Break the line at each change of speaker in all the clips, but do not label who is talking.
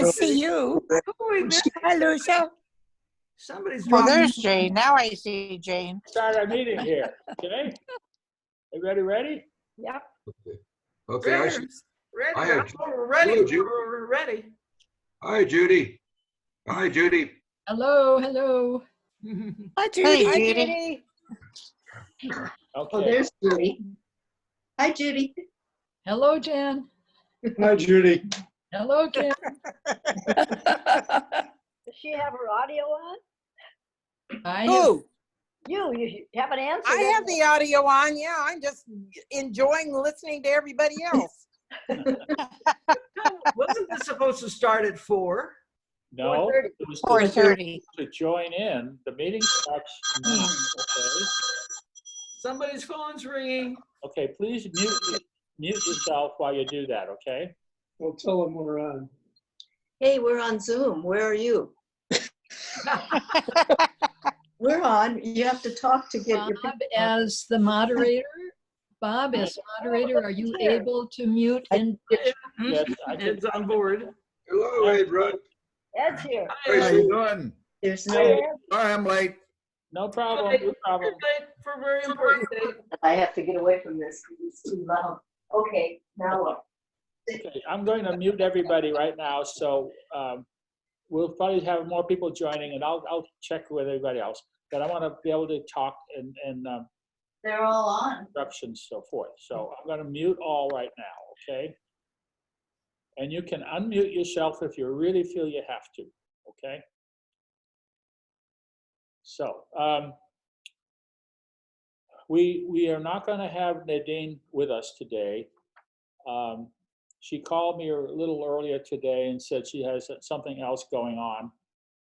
I see you. Hi, Lucia.
Somebody's
Oh,
dropping.
there's Jane. Now I see Jane.
Start our meeting here, okay? Everybody ready?
Yep.
Okay, I should.
Ready.
I have-
We're ready.
Hello, Judy.
We're ready.
Hi, Judy. Hi, Judy.
Hello, hello.
Hi,
Hey,
Judy.
Judy.
Oh,
Okay,
there's Judy. Hi, Judy.
Hello, Jan.
Hi, Judy.
Hello, Jan.
Does she have her audio on?
I have,
Who?
You haven't answered.
I have the audio on. Yeah, I'm just enjoying listening to everybody else.
Wasn't this supposed to start at 4?
no,
4:30.
it was
4:30.
to join in. The meeting starts now, okay?
Somebody's phone's ringing.
Okay, please mute yourself while you do that, okay?
Well, tell them we're on.
Hey, we're on Zoom. Where are you? We're on. You have to talk to get your.
Bob as the moderator. Bob, as moderator, are you able to mute and
Yes, I did.
It's on board.
Hello, Edward.
Ed's here.
Hi,
How you doing?
There's
Hi,
no.
Ed.
Sorry, I'm late.
No problem, no problem.
Good night for a very important day.
I have to get away from this because it's too loud. Okay, now what?
Okay, I'm going to mute everybody right now, so we'll probably have more people joining, and I'll check with everybody else. But I want to be able to talk and
They're all on.
instructions, so forth. So I'm going to mute all right now, okay? And you can unmute yourself if you really feel you have to, okay? So we are not going to have Nadine with us today. She called me a little earlier today and said she has something else going on,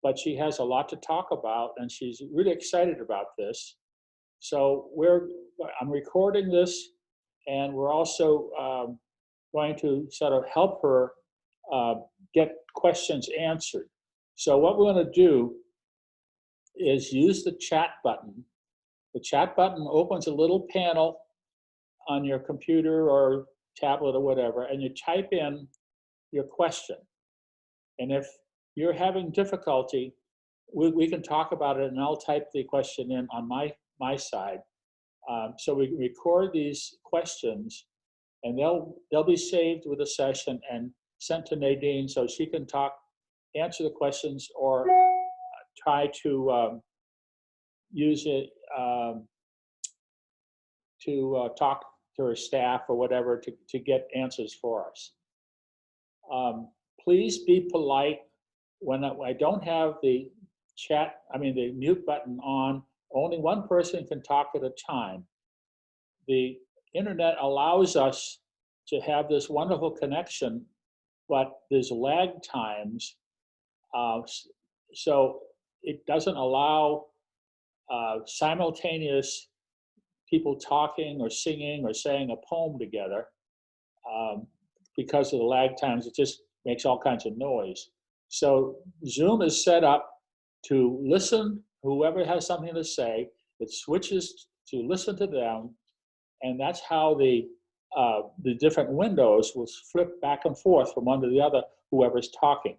but she has a lot to talk about, and she's really excited about this. So I'm recording this, and we're also going to sort of help her get questions answered. So what we're going to do is use the chat button. The chat button opens a little panel on your computer or tablet or whatever, and you type in your question. And if you're having difficulty, we can talk about it, and I'll type the question in on my side. So we can record these questions, and they'll be saved with the session and sent to Nadine so she can answer the questions, or try to use it to talk to her staff or whatever to get answers for us. Please be polite. When I don't have the the mute button on, only one person can talk at a time. The internet allows us to have this wonderful connection, but there's lag times. So it doesn't allow simultaneous people talking or singing or saying a poem together. Because of the lag times, it just makes all kinds of noise. So Zoom is set up to listen, whoever has something to say, it switches to listen to them, and that's how the different windows will flip back and forth from one to the other, whoever's talking.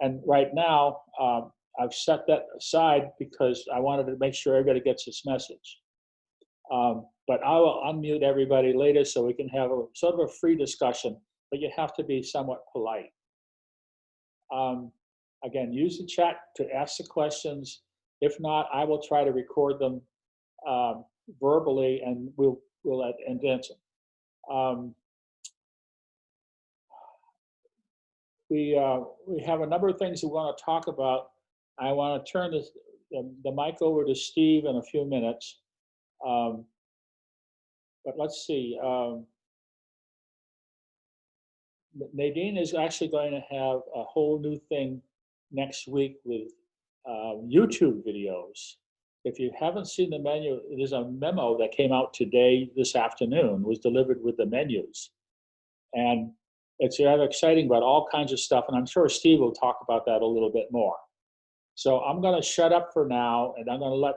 And right now, I've set that aside because I wanted to make sure everybody gets this message. But I will unmute everybody later so we can have a sort of a free discussion, but you have to be somewhat polite. Again, use the chat to ask the questions. If not, I will try to record them verbally, and we'll answer. We have a number of things we want to talk about. I want to turn the mic over to Steve in a few minutes. But let's see. Nadine is actually going to have a whole new thing next week with YouTube videos. If you haven't seen the menu, there's a memo that came out today, this afternoon, was delivered with the menus. And it's rather exciting about all kinds of stuff, and I'm sure Steve will talk about that a little bit more. So I'm going to shut up for now, and I'm going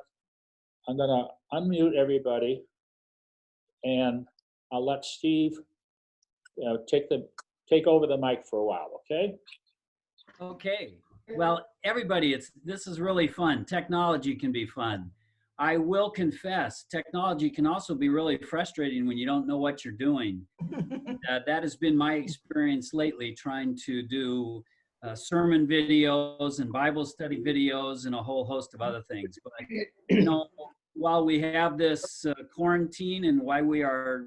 to unmute everybody, and I'll let Steve take over the mic for a while, okay?
Okay. Well, everybody, this is really fun. Technology can be fun. I will confess, technology can also be really frustrating when you don't know what you're doing. That has been my experience lately, trying to do sermon videos and Bible study videos and a whole host of other things. But, you know, while we have this quarantine and why we are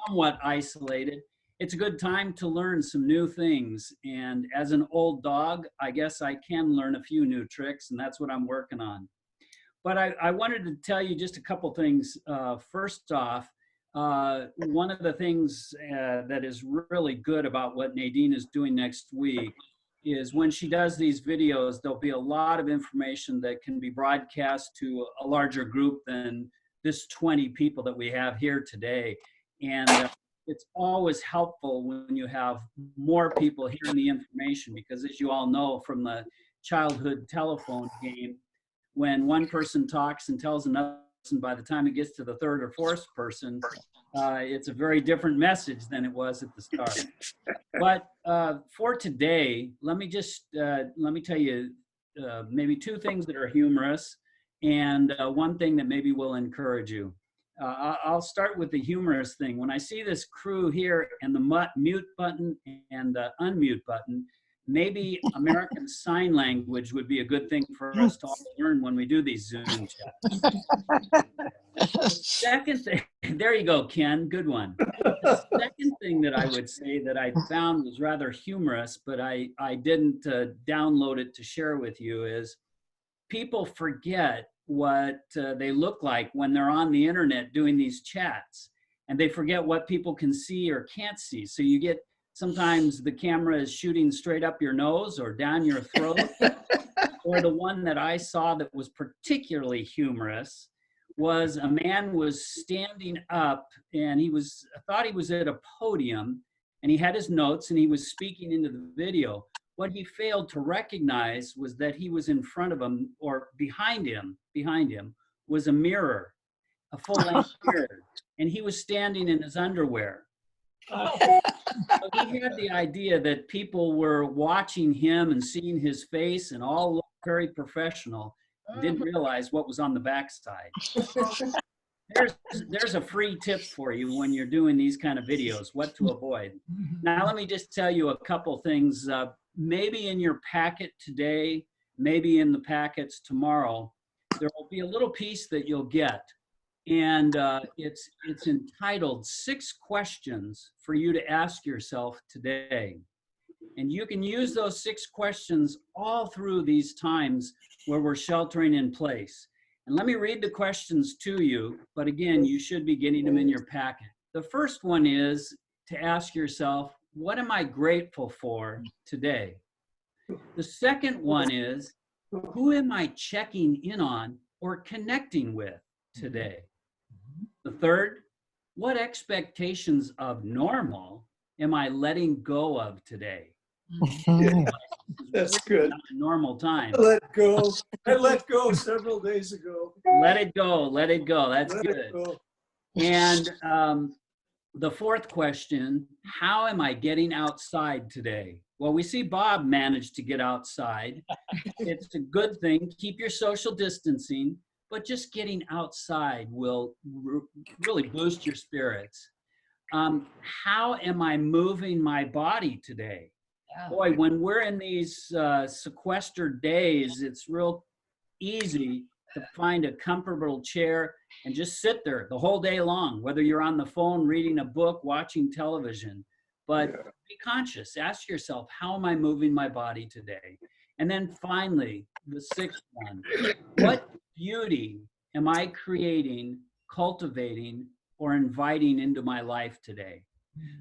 somewhat isolated, it's a good time to learn some new things. And as an old dog, I guess I can learn a few new tricks, and that's what I'm working on. But I wanted to tell you just a couple things. First off, one of the things that is really good about what Nadine is doing next week is when she does these videos, there'll be a lot of information that can be broadcast to a larger group than this 20 people that we have here today. And it's always helpful when you have more people hearing the information, because as you all know from the childhood telephone game, when one person talks and tells another person, by the time it gets to the third or fourth person, it's a very different message than it was at the start. But for today, let me tell you maybe two things that are humorous and one thing that maybe will encourage you. I'll start with the humorous thing. When I see this crew here and the mute button and the unmute button, maybe American Sign Language would be a good thing for us to all learn when we do these Zoom chats. Second thing, there you go, Ken, good one. The second thing that I would say that I found was rather humorous, but I didn't download it to share with you, is people forget what they look like when they're on the internet doing these chats, and they forget what people can see or can't see. So you get, sometimes the camera is shooting straight up your nose or down your throat. Or the one that I saw that was particularly humorous was a man was standing up and I thought he was at a podium and he had his notes and he was speaking into the video. What he failed to recognize was that he was in front of him, or behind him was a mirror, a full-length mirror, and he was standing in his underwear. So he had the idea that people were watching him and seeing his face and all looked very professional, and didn't realize what was on the backside. There's a free tip for you when you're doing these kind of videos, what to avoid. Now, let me just tell you a couple things. Maybe in your packet today, maybe in the packets tomorrow, there will be a little piece that you'll get. And it's entitled 6 Questions for You to Ask Yourself Today. And you can use those 6 questions all through these times where we're sheltering in place. And let me read the questions to you, but again, you should be getting them in your packet. The first one is to ask yourself, what am I grateful for today? The second one is, who am I checking in on or connecting with today? The third, what expectations of normal am I letting go of today?
That's good.
Not a normal time.
Let go. I let go several days ago.
Let it go. Let it go. That's
Let
good.
it go.
And the fourth question, how am I getting outside today? Well, we see Bob managed to get outside. It's a good thing. Keep your social distancing, but just getting outside will really boost your spirits. How am I moving my body today? Boy, when we're in these sequestered days, it's real easy to find a comfortable chair and just sit there the whole day long, whether you're on the phone, reading a book, watching television. But be conscious. Ask yourself, how am I moving my body today? And then finally, the 6th one, what beauty am I creating, cultivating, or inviting into my life today?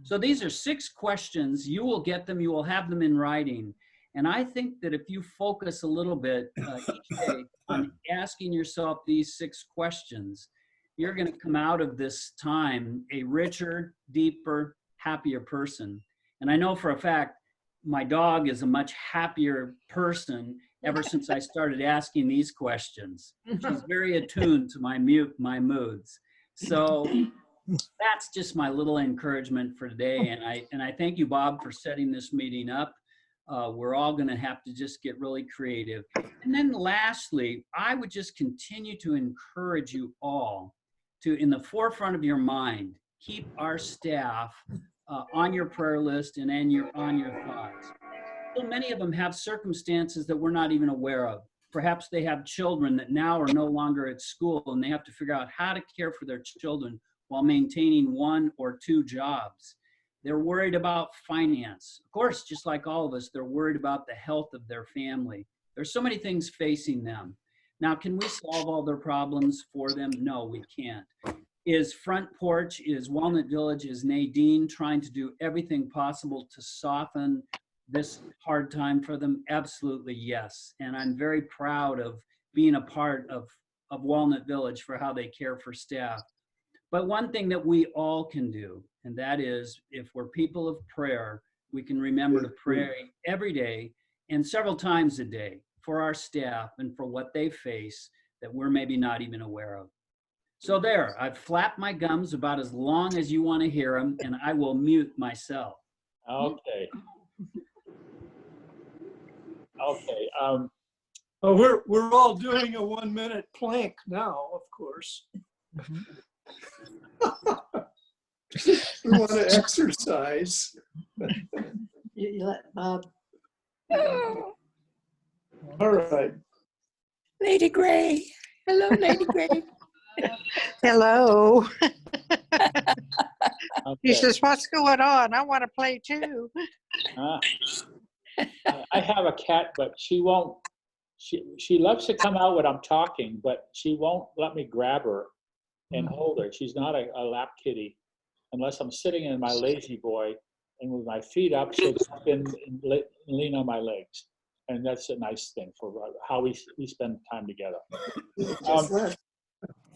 So these are 6 questions. You will get them. You will have them in writing. And I think that if you focus a little bit each day on asking yourself these 6 questions, you're going to come out of this time a richer, deeper, happier person. And I know for a fact, my dog is a much happier person ever since I started asking these questions. She's very attuned to my moods. So that's just my little encouragement for today. And I thank you, Bob, for setting this meeting up. We're all going to have to just get really creative. And then lastly, I would just continue to encourage you all to, in the forefront of your mind, keep our staff on your prayer list and on your thoughts. So many of them have circumstances that we're not even aware of. Perhaps they have children that now are no longer at school, and they have to figure out how to care for their children while maintaining 1 or 2 jobs. They're worried about finance. Of course, just like all of us, they're worried about the health of their family. There's so many things facing them. Now, can we solve all their problems for them? No, we can't. Is Front Porch, is Walnut Village, is Nadine trying to do everything possible to soften this hard time for them? Absolutely, yes. And I'm very proud of being a part of Walnut Village for how they care for staff. But one thing that we all can do, and that is, if we're people of prayer, we can remember to pray every day and several times a day for our staff and for what they face that we're maybe not even aware of. So there, I've flapped my gums about as long as you want to hear them, and I will mute myself.
Okay. Okay.
Oh, we're all doing a 1-minute plank now, of course. We want to exercise.
You let Bob.
All right.
Lady Gray. Hello, Lady Gray.
Hello. He
Okay.
says, what's going on? I want to play too.
I have a cat, but she won't. She loves to come out when I'm talking, but she won't let me grab her and hold her. She's not a lap kitty unless I'm sitting in my lazy boy and with my feet up so that I can lean on my legs. And that's a nice thing for how we spend time together.
Just left.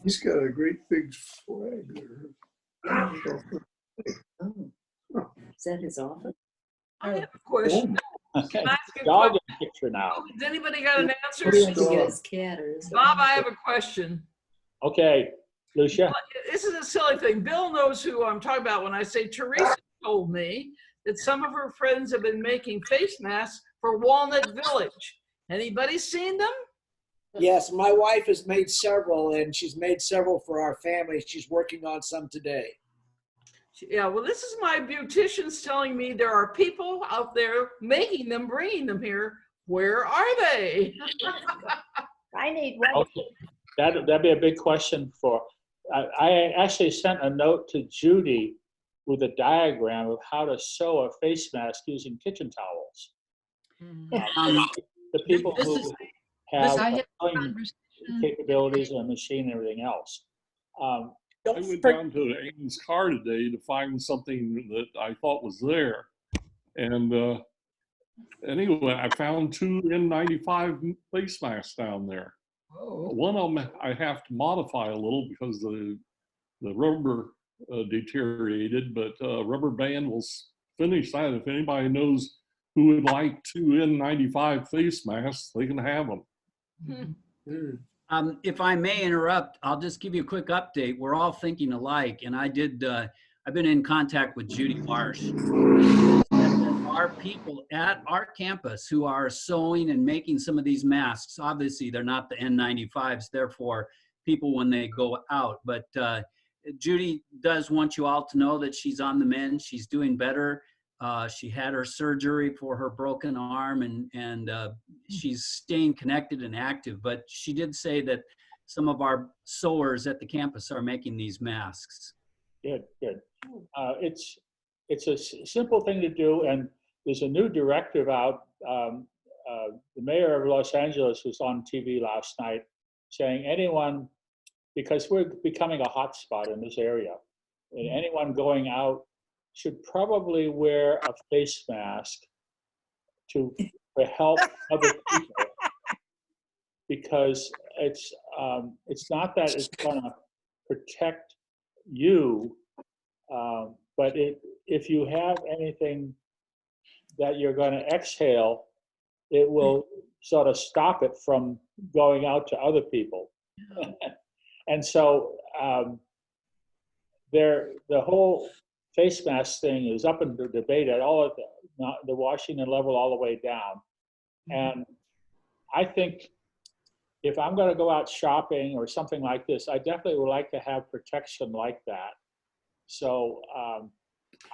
He's got a great big flag there.
Oh, is that his office?
I have a question.
Okay.
Can I ask you a
Dog
question?
in the picture now.
Has anybody got an answer?
Who's
To get his cat or his
Bob, I have a question.
Okay, Lucia.
This is a silly thing. Bill knows who I'm talking about when I say Teresa told me that some of her friends have been making face masks for Walnut Village. Anybody seen them?
Yes, my wife has made several, and she's made several for our family. She's working on some today.
Yeah, well, this is my beauticians telling me there are people out there making them, bringing them here. Where are they?
I need one.
Okay, that'd be a big question for. I actually sent a note to Judy with a diagram of how to sew a face mask using kitchen towels. The people who have
I had a
sewing
conversation.
capabilities and a machine and everything else.
Don't
I went
for-
down to Ames car today to find something that I thought was there. And anyway, I found 2 N95 face masks down there.
Oh,
One of them I have to modify a little because the rubber deteriorated, but Rubber Band will finish that. If anybody knows who would like 2 N95 face masks, they can have them.
If I may interrupt, I'll just give you a quick update. We're all thinking alike, and I've been in contact with Judy Marsh. There are people at our campus who are sewing and making some of these masks. Obviously, they're not the N95s, therefore people when they go out. But Judy does want you all to know that she's on the mend. She's doing better. She had her surgery for her broken arm, and she's staying connected and active. But she did say that some of our sewers at the campus are making these masks.
Good. It's a simple thing to do, and there's a new directive out. The mayor of Los Angeles was on TV last night saying anyone, because we're becoming a hot spot in this area, and anyone going out should probably wear a face mask to help other people, because it's not that it's going to protect you, but if you have anything that you're going to exhale, it will sort of stop it from going out to other people. And so the whole face mask thing is up in the debate at all the Washington level all the way down. And I think if I'm going to go out shopping or something like this, I definitely would like to have protection like that. So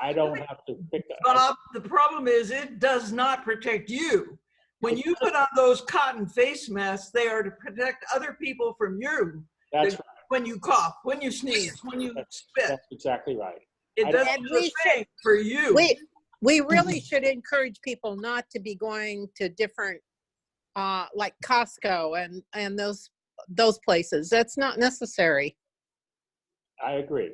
I don't have to pick.
Bob, the problem is it does not protect you. When you put on those cotton face masks, they are to protect other people from you.
That's right.
When you cough, when you sneeze, when you spit.
That's exactly right.
It doesn't do the same for you.
We really should encourage people not to be going to different, like Costco and those places. That's not necessary.
I agree.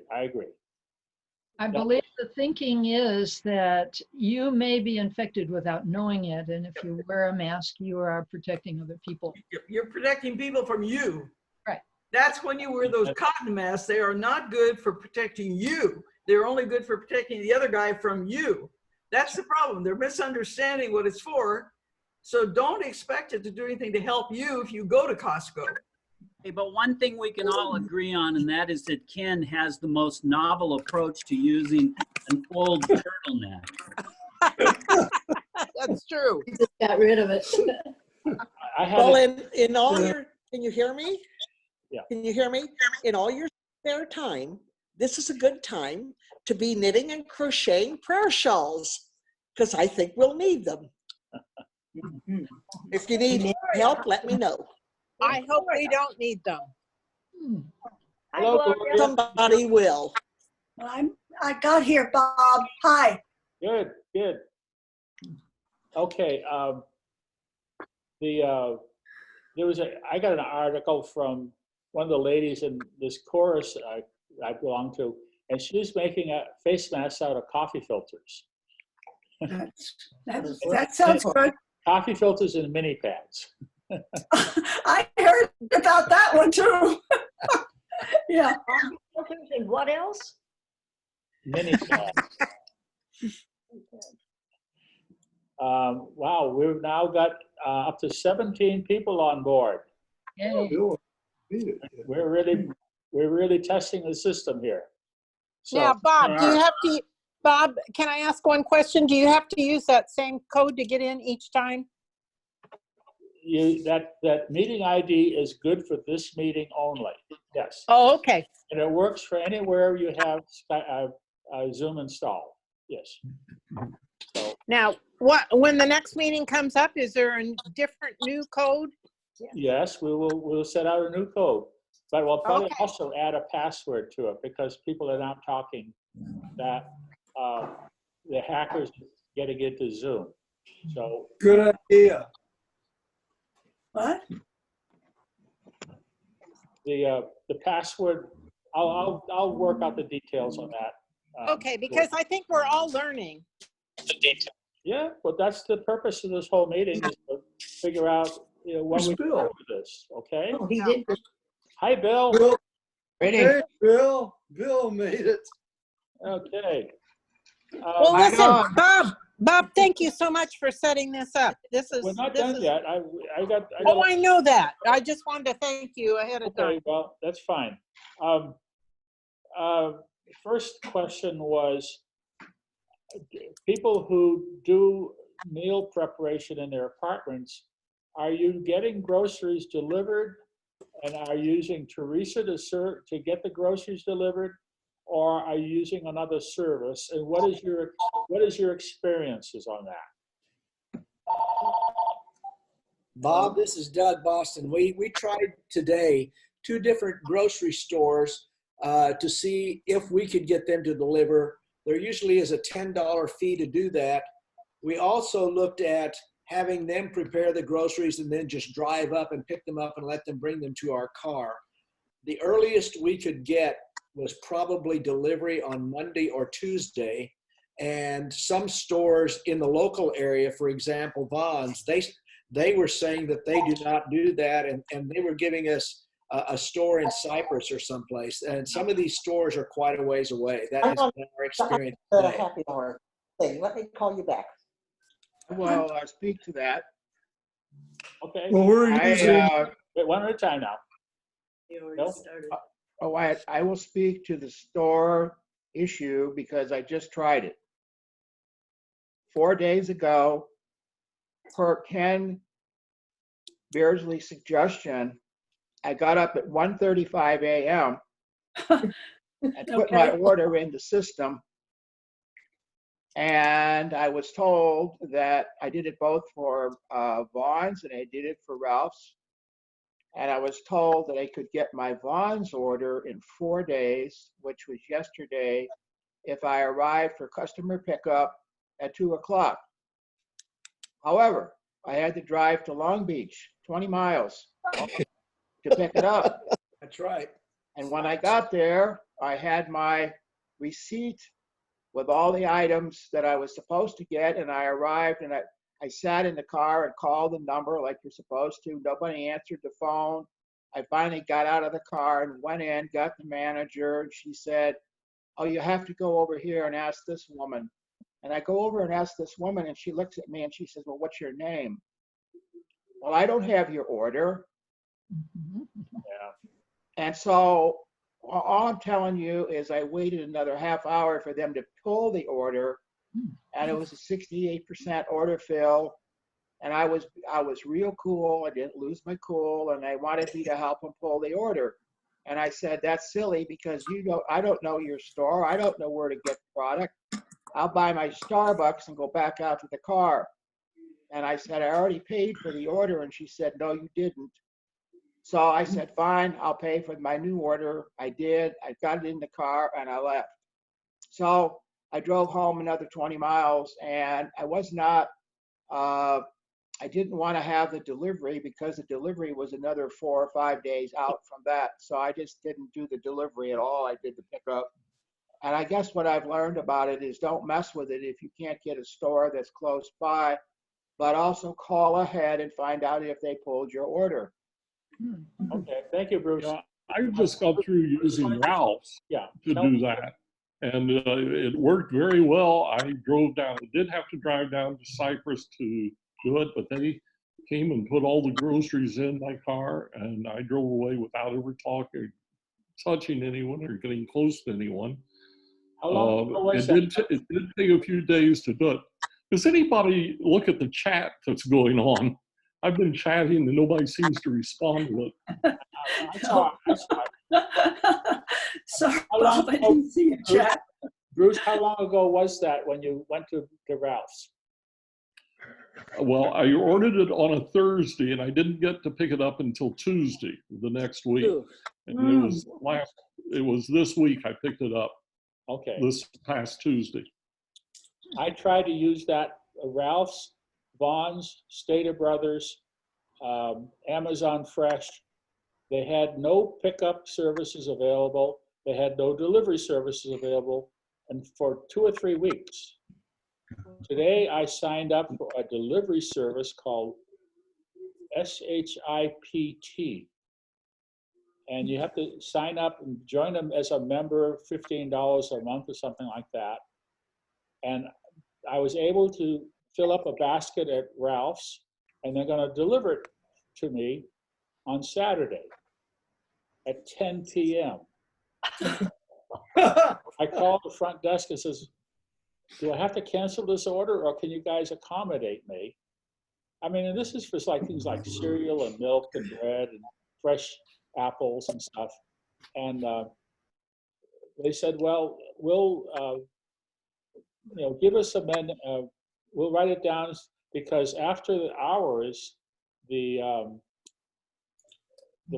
I believe the thinking is that you may be infected without knowing it, and if you wear a mask, you are protecting other people.
You're protecting people from you.
Right.
That's when you wear those cotton masks. They are not good for protecting you. They're only good for protecting the other guy from you. That's the problem. They're misunderstanding what it's for. So don't expect it to do anything to help you if you go to Costco.
Hey, but one thing we can all agree on, and that is that Ken has the most novel approach to using an old turtleneck.
That's true.
You just got rid of it.
Well, in all your, can you hear me?
Yeah.
Can you hear me? In all your spare time, this is a good time to be knitting and crocheting prayer shawls, because I think we'll need them. If you need help, let me know.
I hope we don't need them.
Hello, Gloria.
Somebody will.
I got here, Bob. Hi.
Good. Okay. I got an article from one of the ladies in this chorus I belong to, and she's making a face mask out of coffee filters.
That sounds good.
Coffee filters and mini pads.
I heard about that one too. Yeah.
And what else?
Mini pads. Wow, we've now got up to 17 people on board.
Yay.
We're really testing the system here. So,
Now, Bob, Bob, can I ask one question? Do you have to use that same code to get in each time?
That meeting ID is good for this meeting only. Yes.
Oh, okay.
And it works for anywhere you have Zoom installed. Yes. So,
Now, when the next meeting comes up, is there a different new code?
yes, we'll set out a new code, but we'll probably
Okay.
also add a password to it because people are now talking that the hackers getting into Zoom. So
Good idea.
What?
the password, I'll work out the details on that.
Okay, because I think we're all learning.
Yeah, but that's the purpose of this whole meeting, is to figure out what we do with this. Okay.
Oh, he did.
Hi, Bill.
Bill. Hey, Bill. Bill made it.
Okay.
Well, listen, Bob, thank you so much for setting this up.
We're not done yet.
Oh, I know that. I just wanted to thank you ahead of time.
Okay, well, that's fine. First question was, people who do meal preparation in their apartments, are you getting groceries delivered and are you using Teresa to get the groceries delivered, or are you using another service? And what is your experiences on that?
Bob, this is Doug Boston. We tried today 2 different grocery stores to see if we could get them to deliver. There usually is a $10 fee to do that. We also looked at having them prepare the groceries and then just drive up and pick them up and let them bring them to our car. The earliest we could get was probably delivery on Monday or Tuesday. And some stores in the local area, for example, Vons, they were saying that they do not do that. And they were giving us a store in Cyprus or someplace. And some of these stores are quite a ways away. That has been our experience today.
Happy hour thing. Let me call you back.
Well, I'll speak to that.
Okay.
Well, we're using.
Wait, one at a time now. Bill?
I will speak to the store issue because I just tried it.
4 days ago, per Ken Beardsley's suggestion, I got up at 1:35 a.m. and put my
Okay.
order in the system. And I was told that I did it both for Vaughn's and I did it for Ralph's. And I was told that I could get my Vaughn's order in 4 days, which was yesterday, if I arrived for customer pickup at 2 o'clock. However, I had to drive to Long Beach, 20 miles, to pick it up.
That's right.
And when I got there, I had my receipt with all the items that I was supposed to get, and I arrived and I sat in the car and called the number like you're supposed to. Nobody answered the phone. I finally got out of the car and went in, got the manager, and she said, "Oh, you have to go over here and ask this woman." And I go over and ask this woman, and she looks at me and she says, "Well, what's your name?" "Well, I don't have your order."
Yeah.
And so all I'm telling you is I waited another half hour for them to pull the order, and it was a 68% order fill. And I was real cool. I didn't lose my cool, and they wanted me to help them pull the order. And I said, "That's silly because I don't know your store. I don't know where to get the product. I'll buy my Starbucks and go back out to the car." And I said, "I already paid for the order." And she said, "No, you didn't." So I said, "Fine, I'll pay for my new order." I did. I got it in the car and I left. So I drove home another 20 miles, and I was not, I didn't want to have the delivery because the delivery was another 4 or 5 days out from that. So I just didn't do the delivery at all. I did the pickup. And I guess what I've learned about it is don't mess with it if you can't get a store that's close by, but also call ahead and find out if they pulled your order.
Okay, thank you, Bruce.
I just got through using Ralph's
Yeah.
to do that. And it worked very well. I drove down, did have to drive down to Cypress to do it, but they came and put all the groceries in my car, and I drove away without ever talking, touching anyone or getting close to anyone.
How long ago was
It did take a few days to do it. Does anybody look at the chat that's going on? I've been chatting and nobody seems to respond to it.
I saw it.
Sorry,
How long
Bob, I
ago-
didn't see your chat.
Bruce, how long ago was that when you went to Ralph's?
Well, I ordered it on a Thursday and I didn't get to pick it up until Tuesday the next week.
Ooh.
And it was this week I picked it up,
Okay.
this past Tuesday.
I tried to use that Ralph's, Vaughn's, Stater Brothers, Amazon Fresh. They had no pickup services available. They had no delivery services available, and for 2 or 3 weeks. Today, I signed up for a delivery service called SHIPT. And you have to sign up and join them as a member, $15 a month or something like that. And I was able to fill up a basket at Ralph's, and they're going to deliver it to me on Saturday at 10 p.m. I called the front desk and says, "Do I have to cancel this order, or can you guys accommodate me?" I mean, and this is for like things like cereal and milk and bread and fresh apples and stuff. And they said, "Well, we'll give us a minute. We'll write it down because after the hours, the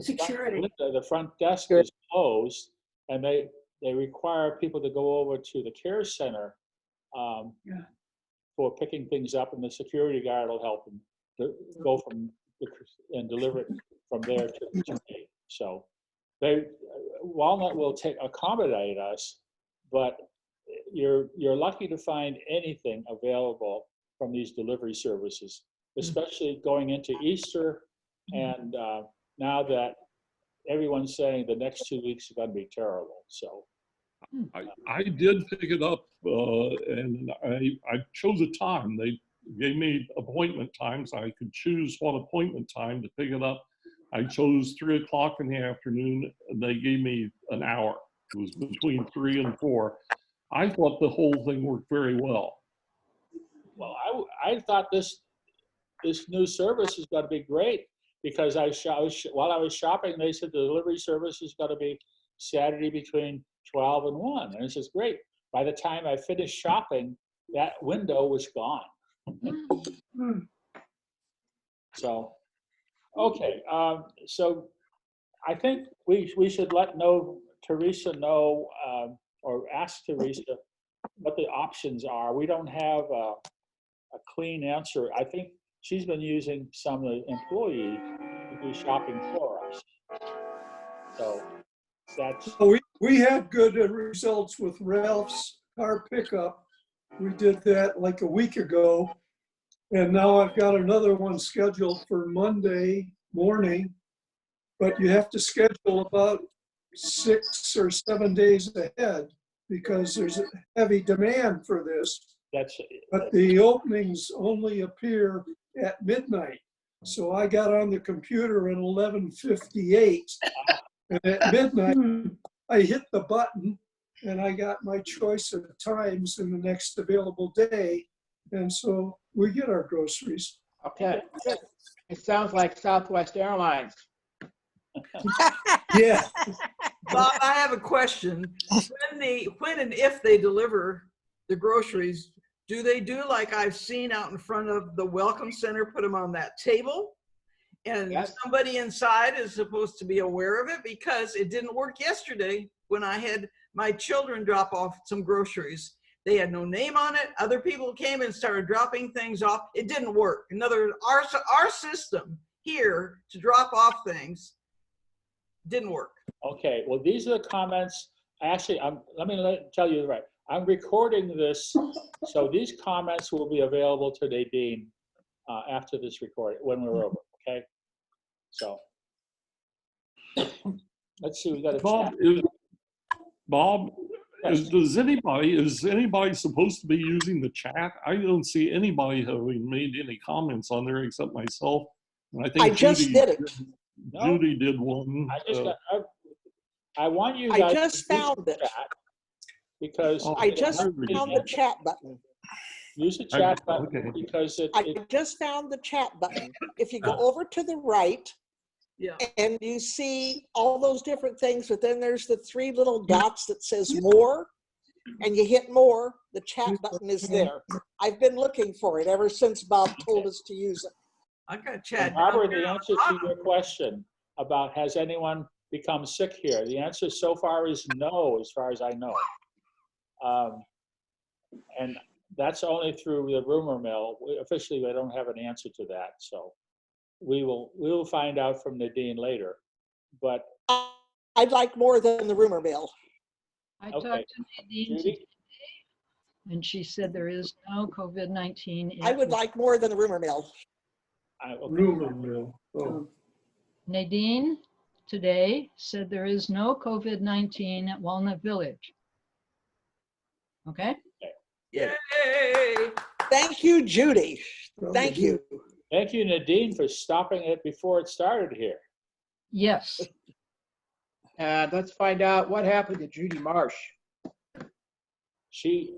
Security.
the front desk is closed, and they require people to go over to the care center for picking things up, and the security guard will help them to go from and deliver it from there to me." So Walnut will accommodate us, but you're lucky to find anything available from these delivery services, especially going into Easter, and now that everyone's saying the next 2 weeks are going to be terrible. So
I did pick it up, and I chose a time. They gave me appointment times. I could choose what appointment time to pick it up. I chose 3 o'clock in the afternoon, and they gave me an hour. It was between 3 and 4. I thought the whole thing worked very well.
Well, I thought this new service is going to be great because while I was shopping, they said the delivery service is going to be Saturday between 12 and 1. And this is great. By the time I finished shopping, that window was gone. So, okay. So I think we should let Teresa know, or ask Teresa what the options are. We don't have a clean answer. I think she's been using some of the employees to do shopping for us. So that's.
We had good results with Ralph's car pickup. We did that like a week ago. And now I've got another one scheduled for Monday morning. But you have to schedule about 6 or 7 days ahead because there's a heavy demand for this. But the openings only appear at midnight. So I got on the computer at 11:58. And at midnight, I hit the button and I got my choice of times in the next available day. And so we get our groceries.
Okay. It sounds like Southwest Airlines.
Yeah.
Bob, I have a question. When and if they deliver the groceries, do they do like I've seen out in front of the Welcome Center, put them on that table? And somebody inside is supposed to be aware of it because it didn't work yesterday when I had my children drop off some groceries. They had no name on it. Other people came and started dropping things off. It didn't work. In other words, our system here to drop off things didn't work.
Okay, well, these are the comments. Actually, tell you right. I'm recording this, so these comments will be available to Nadine after this recording, when we're over, okay? So, let's see, we got a chat.
Bob, is anybody supposed to be using the chat? I don't see anybody having made any comments on there except myself. And I think
I just did it.
Judy did one.
I want you guys.
I just found it.
Because
I just found the chat button.
Use the chat button because
I just found the chat button. If you go over to the right, and you see all those different things, but then there's the 3 little dots that says more, and you hit more, the chat button is there. I've been looking for it ever since Bob told us to use it.
I got chat.
Robert, the answer to your question about has anyone become sick here, the answer so far is no, as far as I know. And that's only through the rumor mill. Officially, we don't have an answer to that. So we will find out from Nadine later. But
I'd like more than the rumor mill.
I talked to Nadine today, and she said there is no COVID-19.
I would like more than the rumor mill.
Rumor mill. Oh.
Nadine today said there is no COVID-19 at Walnut Village. Okay?
Yay!
Thank you, Judy. Thank you.
Thank you, Nadine, for stopping it before it started here.
Yes.
Let's find out what happened to Judy Marsh.
She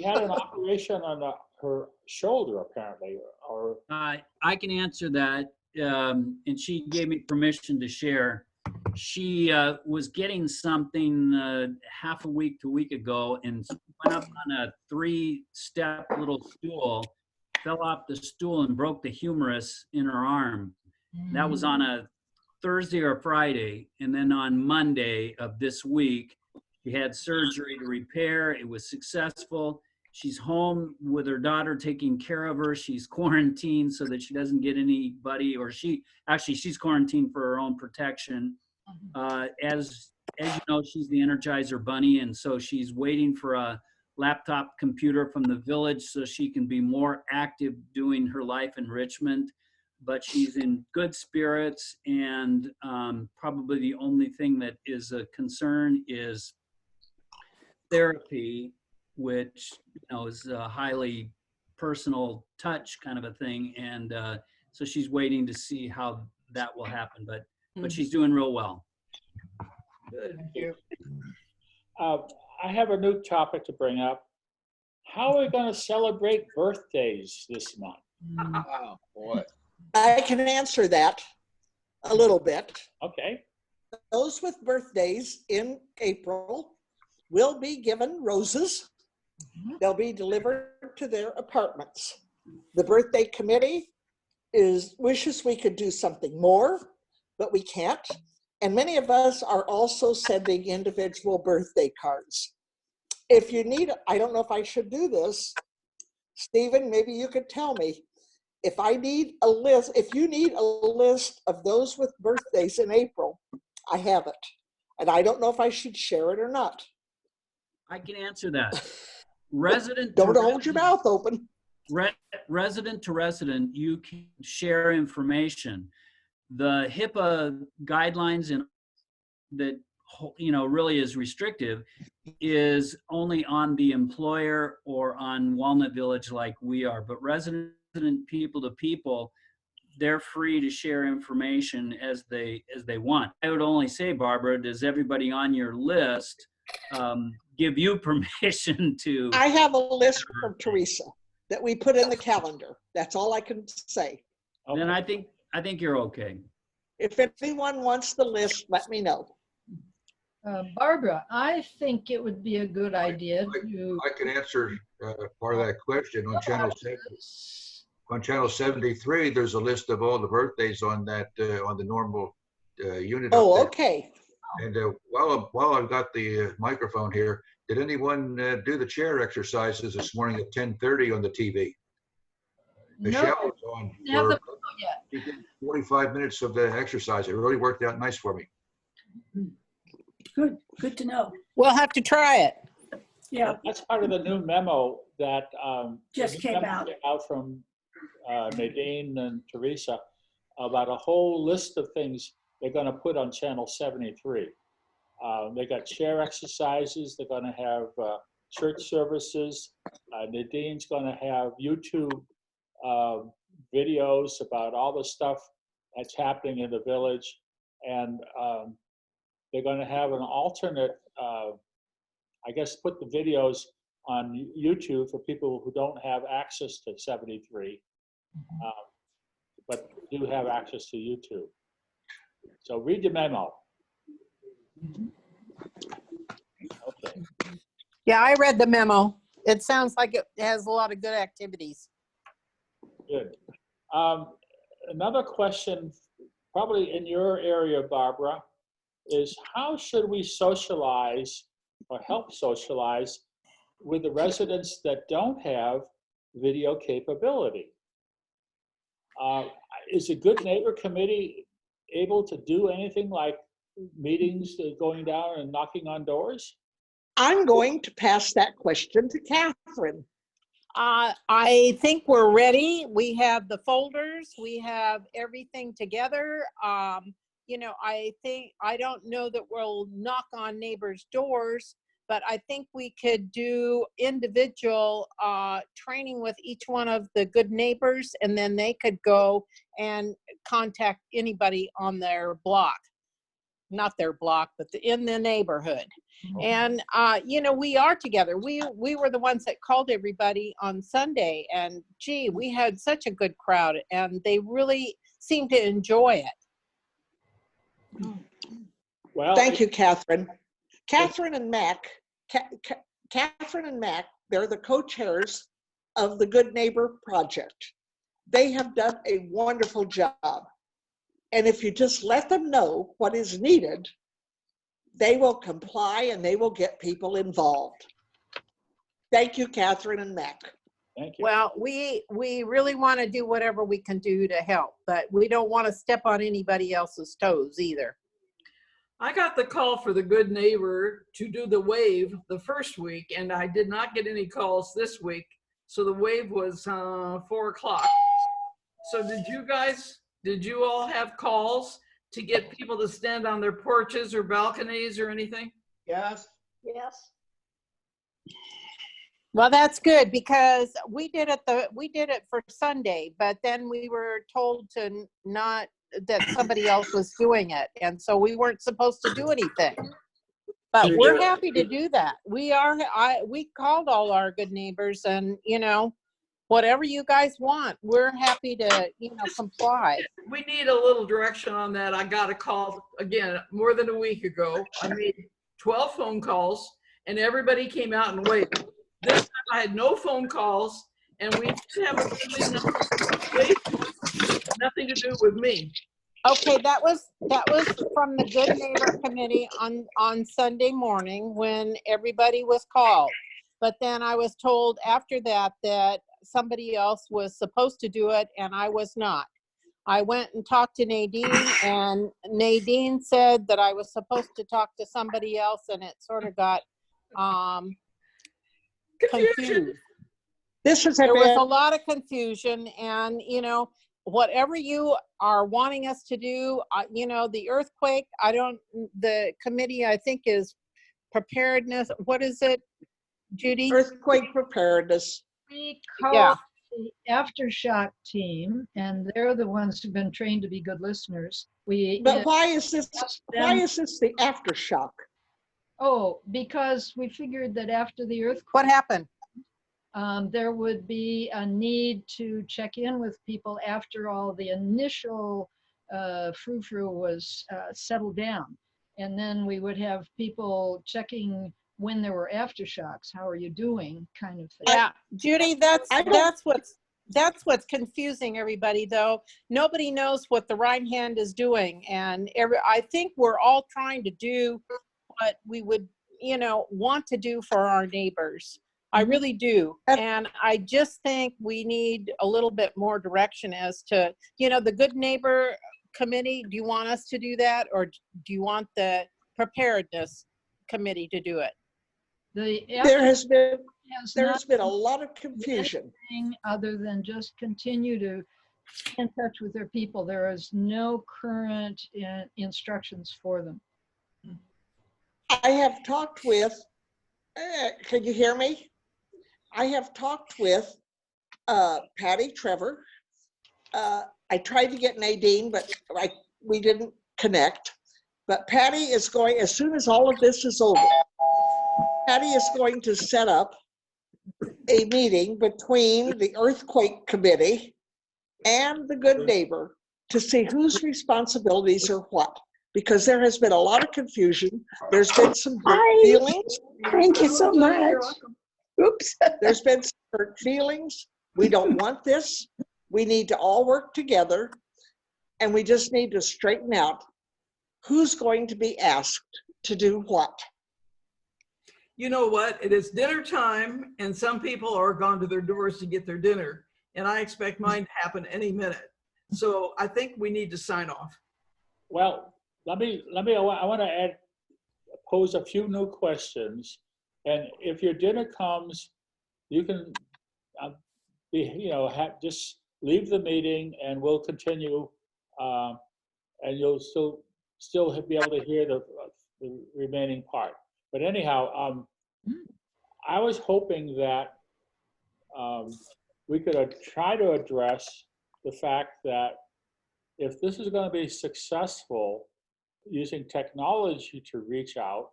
had an operation on her shoulder, apparently. Or
I can answer that, and she gave me permission to share. She was getting something half a week to a week ago and went up on a 3-step little stool, fell off the stool and broke the humerus in her arm. That was on a Thursday or Friday. And then on Monday of this week, she had surgery to repair. It was successful. She's home with her daughter taking care of her. She's quarantined so that she doesn't get anybody, or she's quarantined for her own protection. As you know, she's the Energizer Bunny, and so she's waiting for a laptop computer from the village so she can be more active doing her life enrichment. But she's in good spirits, and probably the only thing that is a concern is therapy, which is a highly personal touch kind of a thing, and so she's waiting to see how that will happen. But she's doing real well.
Good.
Thank you.
I have a new topic to bring up. how are we going to celebrate birthdays this month?
Oh, boy.
I can answer that a little bit.
Okay.
Those with birthdays in April will be given roses. They'll be delivered to their apartments. The birthday committee wishes we could do something more, but we can't. And many of us are also sending individual birthday cards. If you need, I don't know if I should do this. Stephen, maybe you could tell me. If I need a list, if you need a list of those with birthdays in April, I have it. And I don't know if I should share it or not.
I can answer that. Resident
Don't hold your mouth open.
Resident to resident, you can share information. The HIPAA guidelines and that really is restrictive is only on the employer or on Walnut Village like we are. But resident people to people, they're free to share information as they want. I would only say, Barbara, does everybody on your list give you permission to?
I have a list from Teresa that we put in the calendar. That's all I can say.
Okay. Then I think you're okay.
If anyone wants the list, let me know.
Barbara, I think it would be a good idea to.
I can answer part of that question on channel 7. On channel 73, there's a list of all the birthdays on that on the normal unit.
Oh, okay.
And while I've got the microphone here, did anyone do the chair exercises this morning at 10:30 on the TV? Michelle was on.
Haven't yet.
She did 45 minutes of the exercise. It really worked out nice for me.
Good to know.
We'll have to try it.
Yeah.
That's part of the new memo that
Just came out
from Nadine and Teresa about a whole list of things they're going to put on channel 73. They got chair exercises. They're going to have church services. Nadine's going to have YouTube videos about all the stuff that's happening in the village. And they're going to have an alternate, I guess, put the videos on YouTube for people who don't have access to 73, but do have access to YouTube. So read the memo. Okay.
Yeah, I read the memo. It sounds like it has a lot of good activities.
Good. Another question, probably in your area, Barbara, is how should we socialize or help socialize with the residents that don't have video capability? Is a Good Neighbor Committee able to do anything like meetings, going down and knocking on doors?
I'm going to pass that question to Catherine.
I think we're ready. We have the folders. We have everything together. I don't know that we'll knock on neighbors' doors, but I think we could do individual training with each one of the good neighbors, and then they could go and contact anybody on their block. Not their block, but in the neighborhood. And, we are together. We were the ones that called everybody on Sunday, and gee, we had such a good crowd, and they really seemed to enjoy it.
Well,
thank you, Catherine. Catherine and Mac, they're the co-chairs of the Good Neighbor Project. They have done a wonderful job. And if you just let them know what is needed, they will comply and they will get people involved. Thank you, Catherine and Mac.
Thank you.
Well, we really want to do whatever we can do to help, but we don't want to step on anybody else's toes either.
I got the call for the Good Neighbor to do the wave the first week, and I did not get any calls this week. So the wave was 4 o'clock. So did you all have calls to get people to stand on their porches or balconies or anything?
Yes.
Yes.
Well, that's good because we did it for Sunday, but then we were told to not, that somebody else was doing it, and so we weren't supposed to do anything. But
Sure.
we're happy to do that. We called all our good neighbors and, whatever you guys want, we're happy to, comply.
We need a little direction on that. I got a call again more than a week ago. I made 12 phone calls and everybody came out and waited. This time I had no phone calls and we didn't have a friendly number. Nothing to do with me.
Okay, that was from the Good Neighbor Committee on Sunday morning when everybody was called. But then I was told after that somebody else was supposed to do it and I was not. I went and talked to Nadine and Nadine said that I was supposed to talk to somebody else and it sort of got confused. There was a lot of confusion and, whatever you are wanting us to do, the earthquake, the committee, I think is preparedness. What is it, Judy?
Earthquake preparedness.
We call the aftershock team, and they're the ones who've been trained to be good listeners.
But why is this the aftershock?
Oh, because we figured that after the earthquake.
What happened?
There would be a need to check in with people after all the initial frou-frou was settled down. And then we would have people checking when there were aftershocks. How are you doing? Kind of thing.
Yeah, Judy, that's what's confusing everybody though. Nobody knows what the right hand is doing. And I think we're all trying to do what we would, want to do for our neighbors. I really do. And I just think we need a little bit more direction as to, the Good Neighbor Committee. Do you want us to do that? Or do you want the Preparedness Committee to do it?
There has been a lot of confusion.
Other than just continue to stay in touch with their people. There is no current instructions for them.
I have talked with, can you hear me? I have talked with Patty Trevor. I tried to get Nadine, but we didn't connect. But Patty is going, as soon as all of this is over, Patty is going to set up a meeting between the Earthquake Committee and the Good Neighbor to see whose responsibilities are what. Because there has been a lot of confusion. There's been some hurt feelings.
Thank you so much. Oops.
There's been some hurt feelings. We don't want this. We need to all work together. And we just need to straighten out who's going to be asked to do what.
You know what? It is dinner time and some people are gone to their doors to get their dinner. And I expect mine to happen any minute. So I think we need to sign off.
Well, I want to pose a few new questions. And if your dinner comes, you can just leave the meeting and we'll continue. And you'll still be able to hear the remaining part. But anyhow, I was hoping that we could try to address the fact that if this is going to be successful using technology to reach out,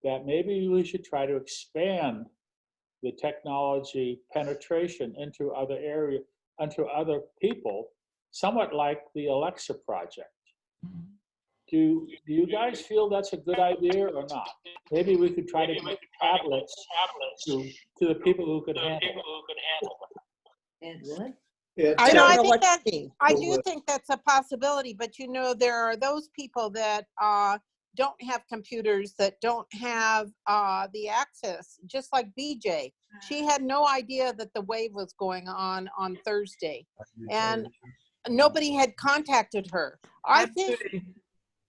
that maybe we should try to expand the technology penetration into other areas, into other people, somewhat like the Alexa project. Do you guys feel that's a good idea or not? Maybe we could try to give tablets to the people who could handle it.
I do think that's a possibility, but there are those people that don't have computers, that don't have the access, just like BJ. She had no idea that the wave was going on Thursday, and nobody had contacted her.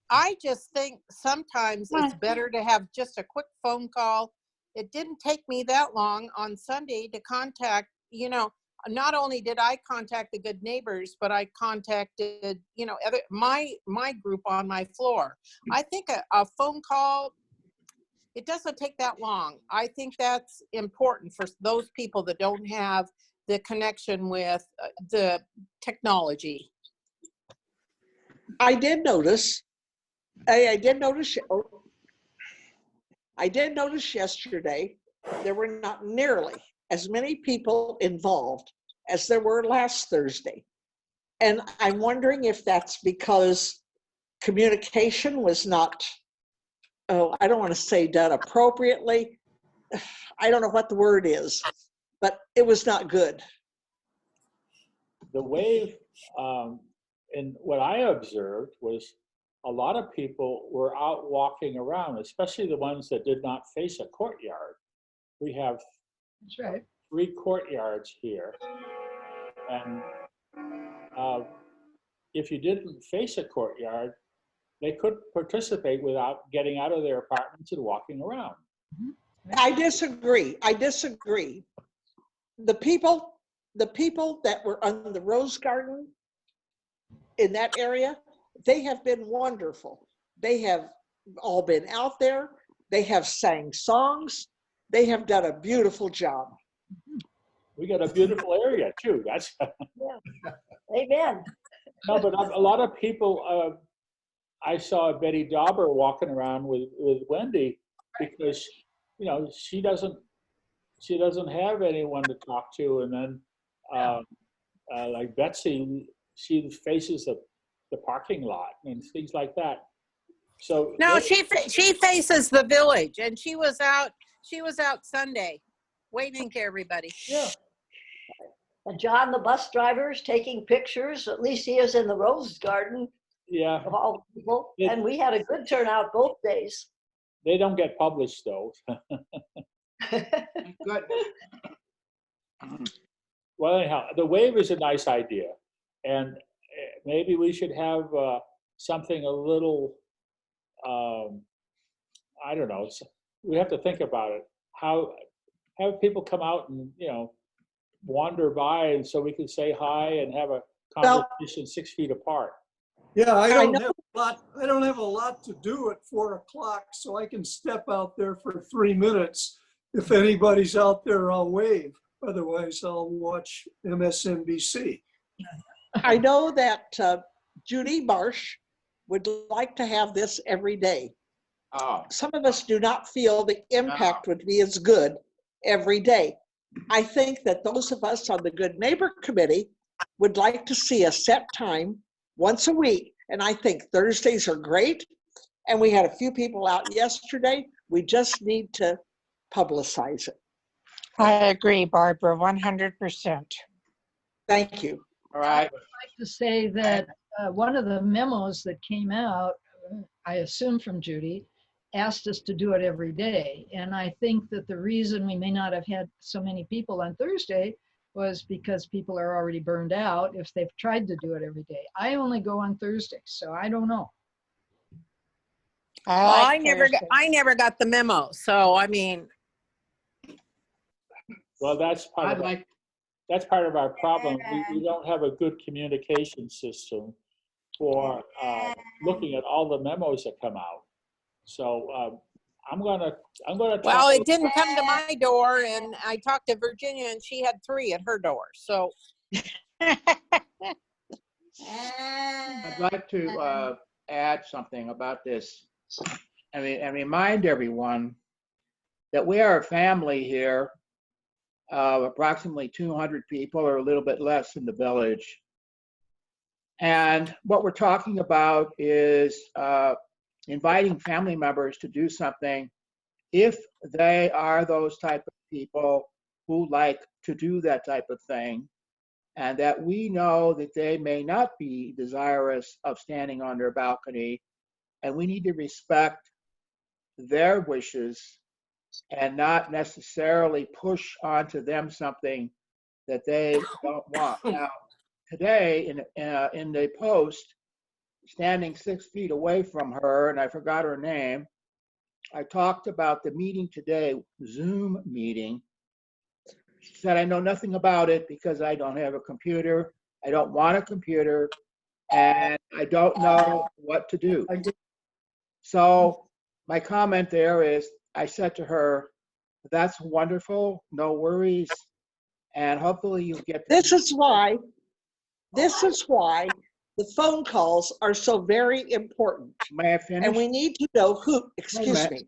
I just think sometimes it's better to have just a quick phone call. It didn't take me that long on Sunday to contact, not only did I contact the Good Neighbors, but I contacted, my group on my floor. I think a phone call, it doesn't take that long. I think that's important for those people that don't have the connection with the technology.
I did notice I did notice yesterday there were not nearly as many people involved as there were last Thursday. And I'm wondering if that's because communication was not, I don't want to say done appropriately. I don't know what the word is, but it was not good.
The wave, and what I observed was a lot of people were out walking around, especially the ones that did not face a courtyard. We have
That's right.
3 courtyards here. And if you didn't face a courtyard, they could participate without getting out of their apartments and walking around.
I disagree. I disagree. The people that were on the Rose Garden in that area, they have been wonderful. They have all been out there. They have sang songs. They have done a beautiful job.
We got a beautiful area too. That's
Yeah. Amen.
no, but a lot of people. I saw Betty Dauber walking around with Wendy because she doesn't have anyone to talk to, and then like Betsy, she faces the parking lot and things like that. So
No, she faces the village, and she was out Sunday, waving to everybody.
Yeah.
And John, the bus driver, is taking pictures. At least he is in the Rose Garden.
Yeah.
Of all the people, and we had a good turnout both days.
They don't get published though.
Good.
Well, anyhow, the wave is a nice idea, and maybe we should have something a little. I don't know. We have to think about it. How have people come out and wander by, and so we can say hi and have a conversation 6 feet apart.
Yeah, I don't have a lot to do at 4 o'clock, so I can step out there for 3 minutes. If anybody's out there, I'll wave. Otherwise, I'll watch MSNBC.
I know that Judy Marsh would like to have this every day.
Oh.
Some of us do not feel the impact would be as good every day. I think that those of us on the Good Neighbor Committee would like to see a set time once a week. And I think Thursdays are great. And we had a few people out yesterday. We just need to publicize it.
I agree, Barbara, 100%.
Thank you.
All right.
I'd like to say that one of the memos that came out, I assume from Judy, asked us to do it every day. And I think that the reason we may not have had so many people on Thursday was because people are already burned out if they've tried to do it every day. I only go on Thursday, so I don't know.
I never got the memo. So I mean,
well, that's part of our problem. We don't have a good communication system for looking at all the memos that come out. So I'm gonna.
Well, it didn't come to my door, and I talked to Virginia, and she had 3 at her door. So
I'd like to add something about this. I mean, and remind everyone that we are a family here of approximately 200 people, or a little bit less in the village. And what we're talking about is inviting family members to do something if they are those type of people who like to do that type of thing, and that we know that they may not be desirous of standing on their balcony, and we need to respect their wishes and not necessarily push onto them something that they don't want. Now, today in the post, standing 6 feet away from her, and I forgot her name, I talked about the meeting today, Zoom meeting. She said, I know nothing about it because I don't have a computer. I don't want a computer, and I don't know what to do. So my comment there is, I said to her, that's wonderful, no worries, and hopefully you'll get.
This is why the phone calls are so very important.
May I finish?
And we need to know who, excuse me,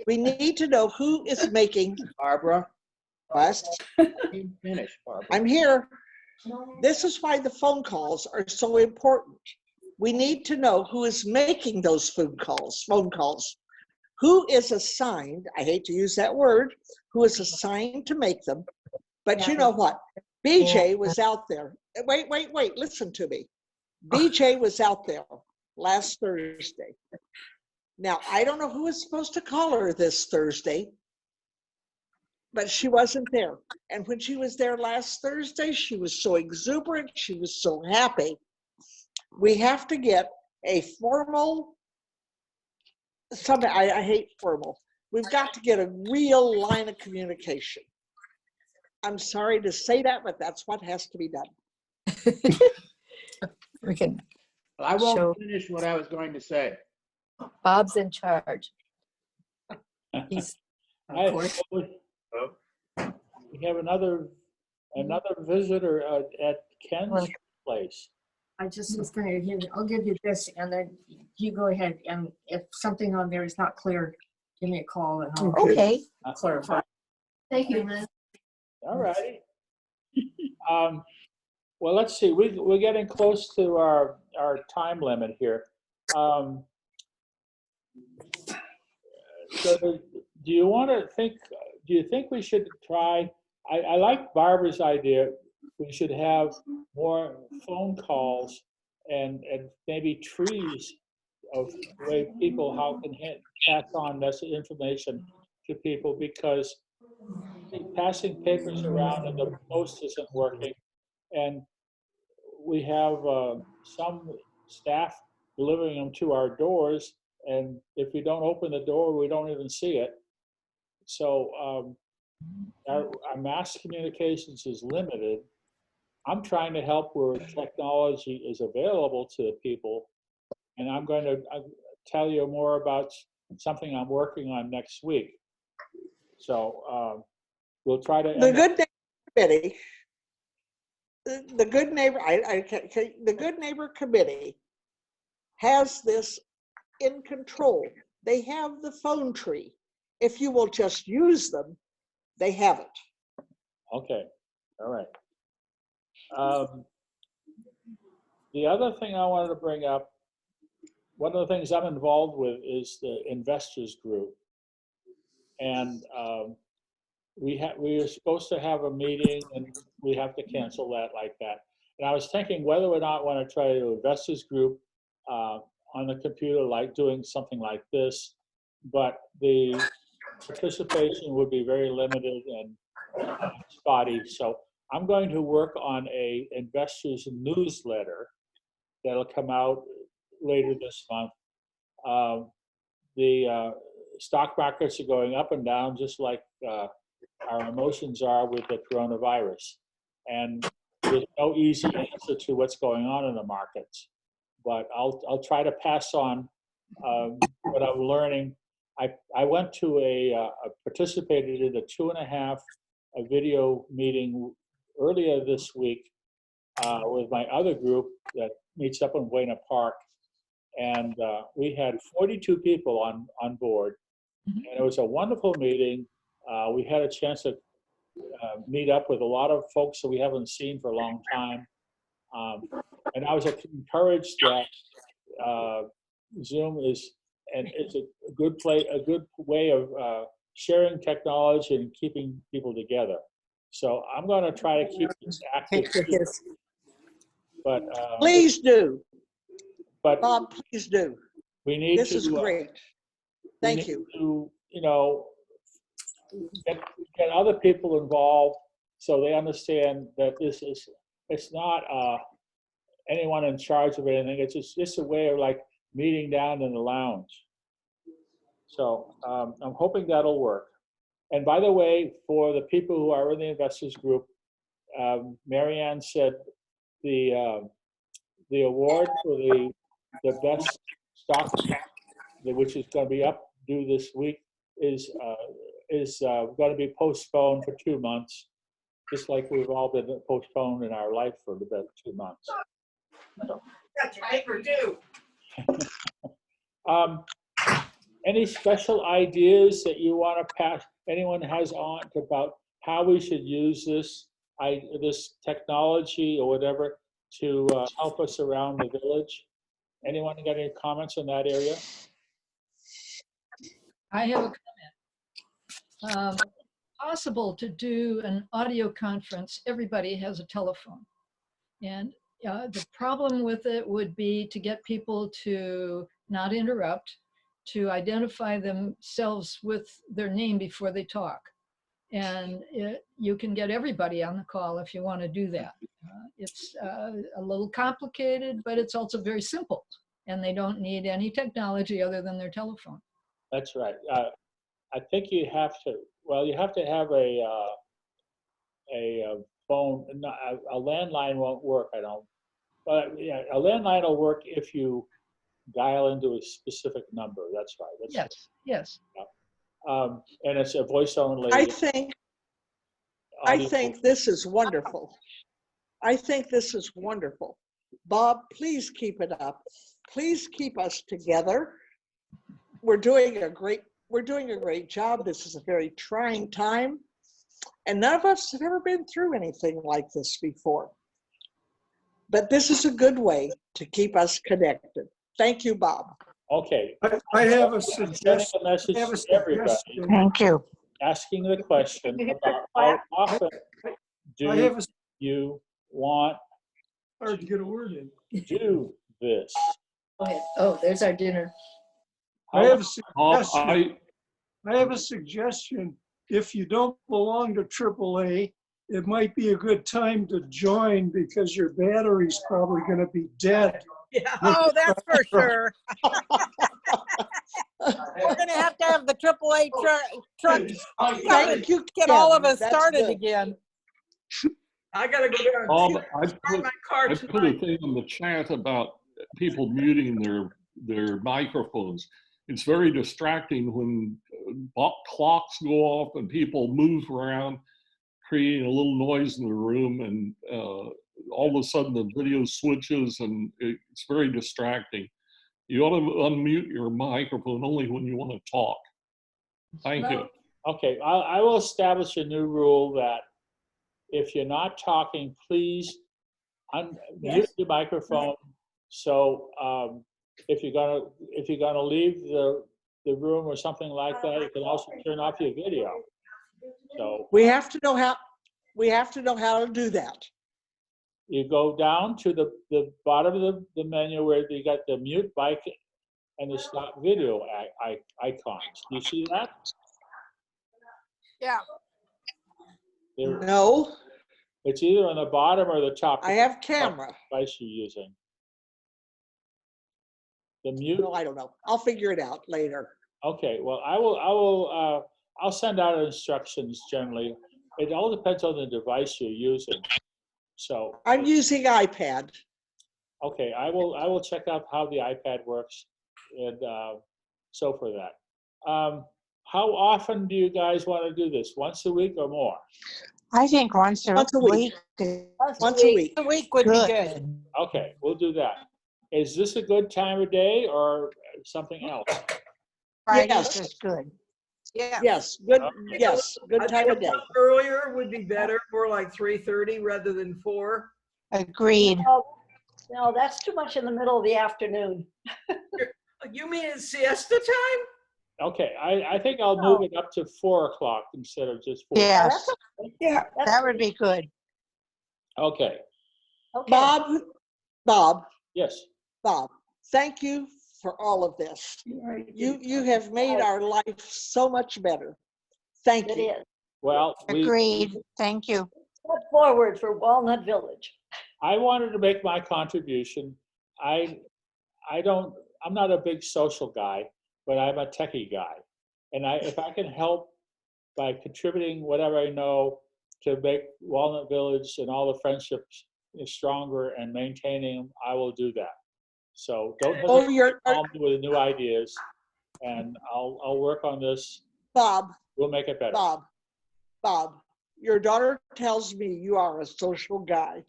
we need to know who is making.
Barbara,
West,
finish, Barbara.
I'm here. This is why the phone calls are so important. We need to know who is making those phone calls. Who is assigned, I hate to use that word, who is assigned to make them. But you know what? BJ was out there. Wait, listen to me. BJ was out there last Thursday. Now, I don't know who was supposed to call her this Thursday, but she wasn't there. And when she was there last Thursday, she was so exuberant. She was so happy. We have to get a formal, I hate formal. We've got to get a real line of communication. I'm sorry to say that, but that's what has to be done.
We can.
I won't finish what I was going to say.
Bob's in charge. He's, of course.
We have another visitor at Ken's place.
I just was going to I'll give you this, and then you go ahead, and if something on there is not clear, give me a call and I'll clarify. Thank you, Liz.
All righty. Well, let's see. We're getting close to our time limit here. So do you want to think? Do you think we should try? I like Barbara's idea. We should have more phone calls and maybe trees of way people how can pass on this information to people, because passing papers around and the post isn't working, and we have some staff delivering them to our doors, and if we don't open the door, we don't even see it. So our mass communications is limited. I'm trying to help where technology is available to people, and I'm going to tell you more about something I'm working on next week. So we'll try to.
The Good Neighbor Committee. The Good Neighbor. The Good Neighbor Committee has this in control. They have the phone tree. If you will just use them, they have it.
Okay. All right. The other thing I wanted to bring up, one of the things I'm involved with is the investors group. And we are supposed to have a meeting, and we have to cancel that like that. And I was thinking whether or not I want to try to do investors group on the computer, like doing something like this, but the participation would be very limited and spotty. So I'm going to work on a investors newsletter that'll come out later this month. The stock markets are going up and down, just like our emotions are with the coronavirus. And there's no easy answer to what's going on in the markets. But I'll try to pass on what I'm learning. I went to participated in a 2.5 video meeting earlier this week with my other group that meets up in Buena Park. And we had 42 people on board. And it was a wonderful meeting. We had a chance to meet up with a lot of folks that we haven't seen for a long time. And I was encouraged that Zoom is it's a good way of sharing technology and keeping people together. So I'm going to try to keep this active. But
please do.
But
Bob, please do.
We need
this is great. Thank you.
To, get other people involved so they understand that it's not anyone in charge of anything. It's just a way of like meeting down in the lounge. So I'm hoping that'll work. And by the way, for the people who are in the investors group, Marianne said the award for the best stock, which is going to be due this week, is going to be postponed for 2 months, just like we've all been postponed in our life for the past 2 months. So,
paper too.
Any special ideas that you want to pass, anyone has on about how we should use this technology or whatever to help us around the village? Anyone got any comments in that area?
I have a comment. Possible to do an audio conference, everybody has a telephone. And the problem with it would be to get people to not interrupt, to identify themselves with their name before they talk. And you can get everybody on the call if you want to do that. It's a little complicated, but it's also very simple. And they don't need any technology other than their telephone.
That's right. I think you have to, well, you have to have a phone. A landline won't work, I don't. But yeah, a landline will work if you dial into a specific number. That's right. That's
yes, yes.
Yeah. And it's a voice only.
I think this is wonderful. I think this is wonderful. Bob, please keep it up. Please keep us together. We're doing a great job. This is a very trying time. And none of us have ever been through anything like this before. But this is a good way to keep us connected. Thank you, Bob.
Okay.
I have a suggestion.
Sending a message to everybody.
Thank you.
Asking the question about how often do you want
hard to get a word in.
Do this?
Go ahead. Oh, there's our dinner.
I have a suggestion. If you don't belong to AAA, it might be a good time to join because your battery's probably going to be dead.
Yeah. Oh, that's for sure. We're going to have the AAA truck get all of us started again.
I got to go down.
I put a thing in the chat about people muting their microphones. It's very distracting when clocks go off and people move around, creating a little noise in the room, and all of a sudden the video switches, and it's very distracting. You ought to unmute your microphone only when you want to talk. Thank you.
Okay, I will establish a new rule that if you're not talking, please unmute your microphone. So if you're gonna leave the room or something like that, you can also turn off your video. So
we have to know how to do that.
You go down to the bottom of the menu where you got the mute mic and the stop video icons. Do you see that?
Yeah.
No.
It's either on the bottom or the top.
I have camera.
Device you're using. The mute.
No, I don't know. I'll figure it out later.
Okay. Well, I'll send out instructions generally. It all depends on the device you're using. So
I'm using iPad.
Okay, I will check out how the iPad works, and so for that. How often do you guys want to do this? Once a week or more?
I think once a week.
Once a week.
A week would be good.
Okay, we'll do that. Is this a good time of day or something else?
Fridays is good.
Yeah.
Yes. Good. Yes. Good time of day.
Earlier would be better, for like 3:30 rather than 4.
Agreed.
No, that's too much in the middle of the afternoon.
You mean it's siesta time?
Okay, I think I'll move it up to 4 o'clock instead of just 4.
Yes. Yeah, that would be good.
Okay.
Bob.
Yes.
Bob, thank you for all of this. You have made our life so much better. Thank you.
It is.
Well,
agreed. Thank you.
Step forward for Walnut Village.
I wanted to make my contribution. I'm not a big social guy, but I'm a techie guy. And if I can help by contributing whatever I know to make Walnut Village and all the friendships stronger and maintaining them, I will do that. So don't hesitate to call me with new ideas, and I'll work on this.
Bob.
We'll make it better.
Bob, your daughter tells me you are a social guy.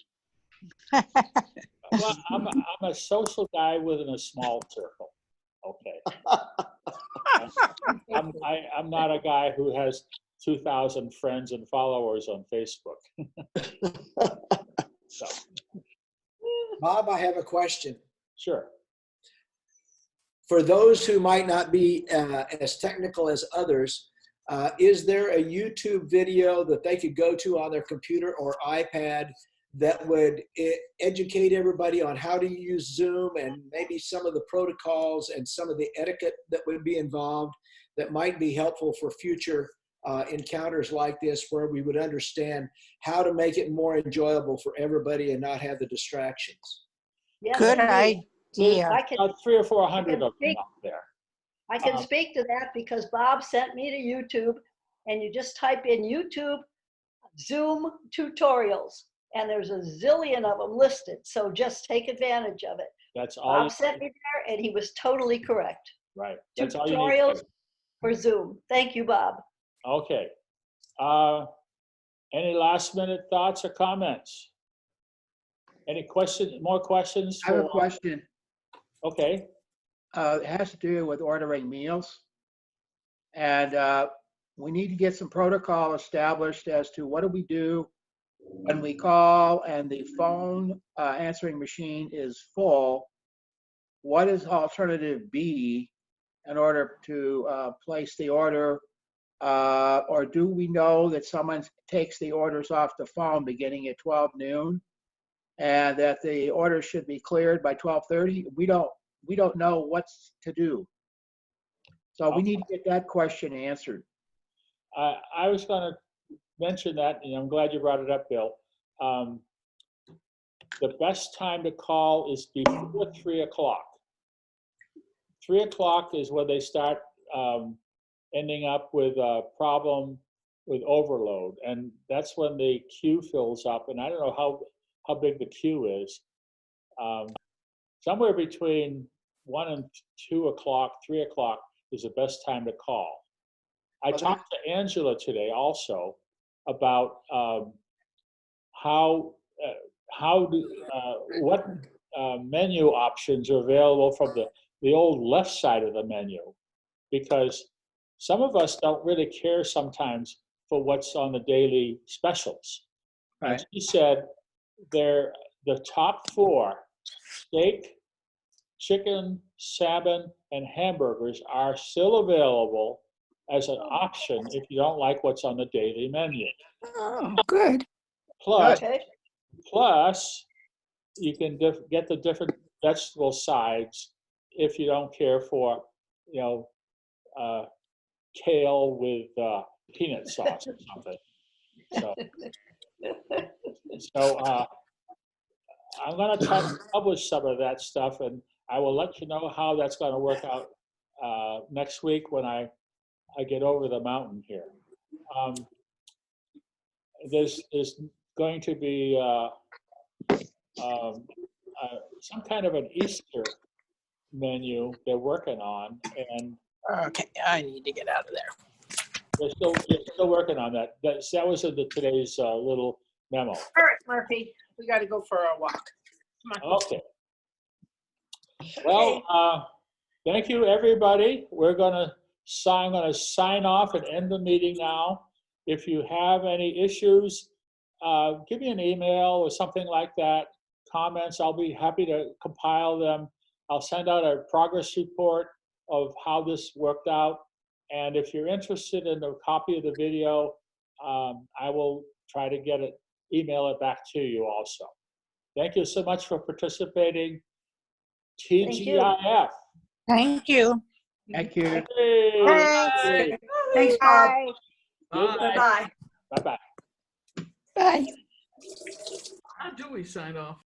Well, I'm a social guy within a small circle. Okay. I'm not a guy who has 2,000 friends and followers on Facebook. So,
Bob, I have a question.
sure.
For those who might not be as technical as others, is there a YouTube video that they could go to on their computer or iPad that would educate everybody on how to use Zoom and maybe some of the protocols and some of the etiquette that would be involved that might be helpful for future encounters like this, where we would understand how to make it more enjoyable for everybody and not have the distractions?
Yes,
Good
indeed.
idea.
I can,
About 300 or 400 of them
speak.
out there.
I can speak to that because Bob sent me to YouTube, and you just type in YouTube Zoom tutorials, and there's a zillion of them listed. So just take advantage of it.
That's all.
Bob sent me there, and he was totally correct.
Right. That's all you need.
Tutorials for Zoom. Thank you, Bob.
Okay. Any last minute thoughts or comments? Any questions, more questions?
I have a
for-
question.
Okay.
It has to do with ordering meals. And we need to get some protocol established as to what do we do when we call and the phone answering machine is full. What is alternative B in order to place the order? Or do we know that someone takes the orders off the phone beginning at 12 noon and that the order should be cleared by 12:30? We don't know what's to do. So we need to get that question answered.
I was going to mention that, and I'm glad you brought it up, Bill. The best time to call is before 3 o'clock. 3 o'clock is when they start ending up with a problem with overload, and that's when the queue fills up. And I don't know how big the queue is. Somewhere between 1 and 2 o'clock, 3 o'clock is the best time to call. I talked to Angela today also about what menu options are available from the old left side of the menu, because some of us don't really care sometimes for what's on the daily specials.
Right.
And she said the top 4, steak, chicken, salmon, and hamburgers are still available as an option if you don't like what's on the daily menu.
Oh, good.
Plus,
Okay.
plus you can get the different vegetable sides if you don't care for, kale with peanut sauce or something. So I'm going to try to publish some of that stuff, and I will let you know how that's going to work out next week when I get over the mountain here. There's going to be some kind of an Easter menu they're working on, and
Okay, I need to get out of there.
they're still working on that. That was in today's little memo.
All right, Murphy, we got to go for a walk. Come on.
Okay. Well, thank you, everybody. I'm going to sign off and end the meeting now. If you have any issues, give me an email or something like that. Comments, I'll be happy to compile them. I'll send out a progress report of how this worked out. And if you're interested in a copy of the video, I will try to email it back to you also. Thank you so much for participating. TGIF.
Thank you.
Thank you.
Hey,
Thanks.
hey.
Thanks, Bob.
Bye.
Bye-bye.
Bye.
How do we sign off?